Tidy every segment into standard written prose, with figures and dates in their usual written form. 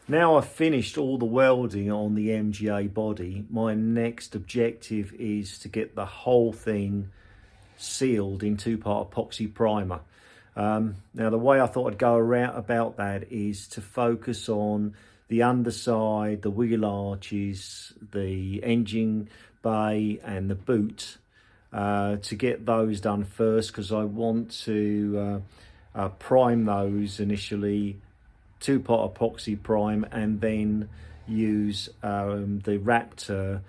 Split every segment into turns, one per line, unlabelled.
Now I've finished all the welding on the MGA body, my next objective is to get the whole thing sealed in two-part epoxy primer. Now the way I thought I'd go around about that is to focus on the underside, the wheel arches, the engine bay and the boot, to get those done first, because I want to prime those initially, two-part epoxy prime, and then use the Raptor,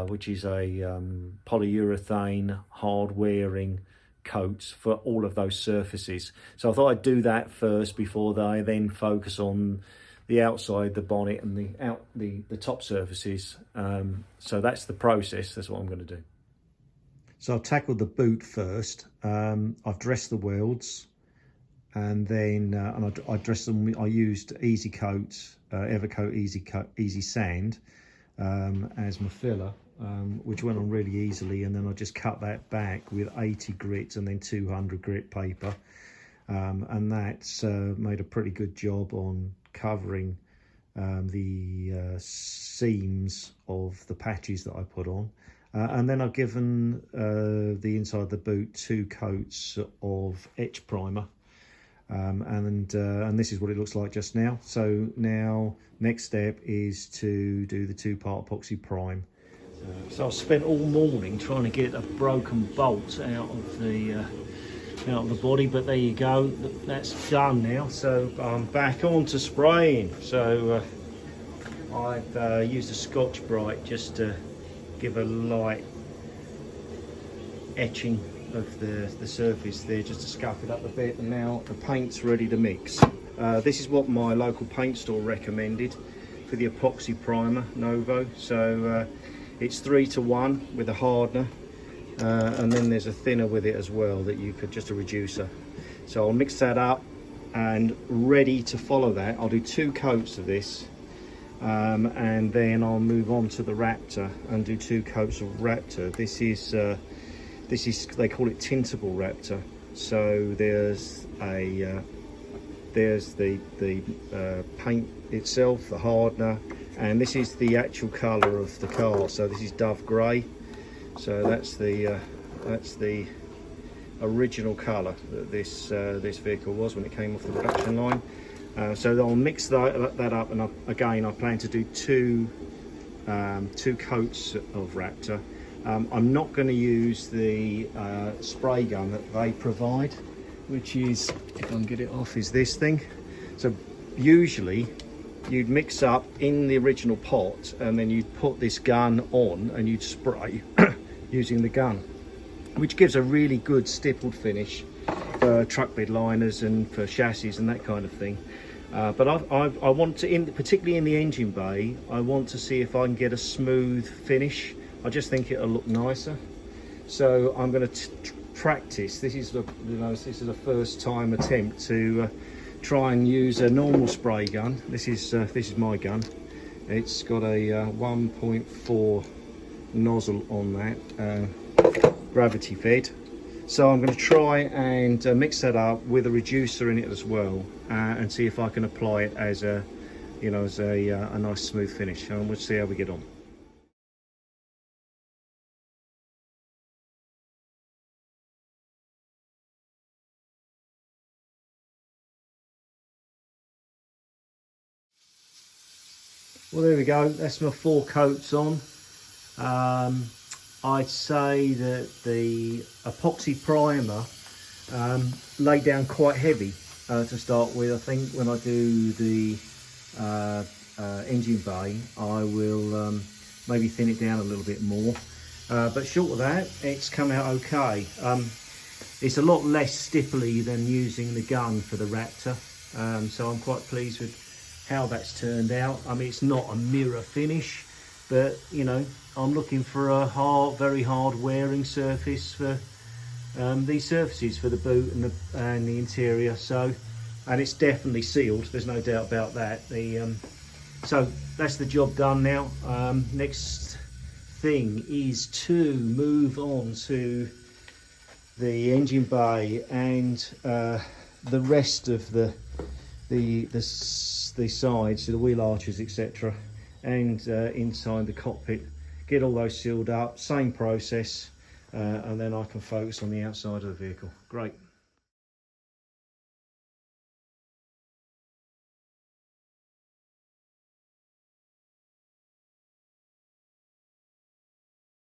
which is a polyurethane hard wearing coat for all of those surfaces. So I thought I'd do that first before I then focus on the outside, the bonnet, and the top surfaces. So that's the process. That's what I'm going to do. So I've tackled the boot first. I've dressed the welds, and then I dressed them. I used Easy Coat, Evercoat Easy Sand as my filler, which went on really easily, and then I just cut that back with 80 grit and then 200 grit paper, and that's made a pretty good job on covering the seams of the patches that I put on. And then I've given the inside of the boot 2 coats of etch primer, and this is what it looks like just now. So now next step is to do the two-part epoxy prime. So I've spent all morning trying to get a broken bolt out of the body, but there you go, that's done now. So I'm back on to spraying. So I've used a Scotch-Brite just to give a light etching of the surface there, just to scuff it up a bit, and now the paint's ready to mix. This is what my local paint store recommended for the epoxy primer, Novo. So it's 3:1 with a hardener, and then there's a thinner with it as well that you could, just a reducer. So I'll mix that up, and ready to follow that, I'll do 2 coats of this, and then I'll move on to the Raptor and do 2 coats of Raptor. This is they call it tintable Raptor. So there's the paint itself, the hardener, and this is the actual colour of the car. So this is Dove Grey. So that's the original colour that this vehicle was when it came off the production line. So I'll mix that up, and again I plan to do two coats of Raptor. I'm not going to use the spray gun that they provide, which is, if I can get it off, is this thing. So usually you'd mix up in the original pot, and then you'd put this gun on and you'd spray using the gun, which gives a really good stippled finish for truck bed liners and for chassis and that kind of thing. But I want to, particularly in the engine bay, I want to see if I can get a smooth finish. I just think it'll look nicer. So I'm going to practice. This is a first time attempt to try and use a normal spray gun. This is my gun. It's got a 1.4 nozzle on that, gravity fed. So I'm going to try and mix that up with a reducer in it as well, and see if I can apply it as a nice smooth finish. And we'll see how we get on. Well, there we go. That's my 4 coats on. I'd say that the epoxy primer laid down quite heavy to start with. I think when I do the engine bay, I will maybe thin it down a little bit more. But short of that, it's come out okay. It's a lot less stipply than using the gun for the Raptor, so I'm quite pleased with how that's turned out. I mean, it's not a mirror finish, but you know, I'm looking for a very hard wearing surface for these surfaces for the boot and the interior. So, and it's definitely sealed. There's no doubt about that. So that's the job done now. Next thing is to move on to the engine bay and the rest of the the sides, so the wheel arches, etc., and inside the cockpit. Get all those sealed up, same process, and then I can focus on the outside of the vehicle. Great.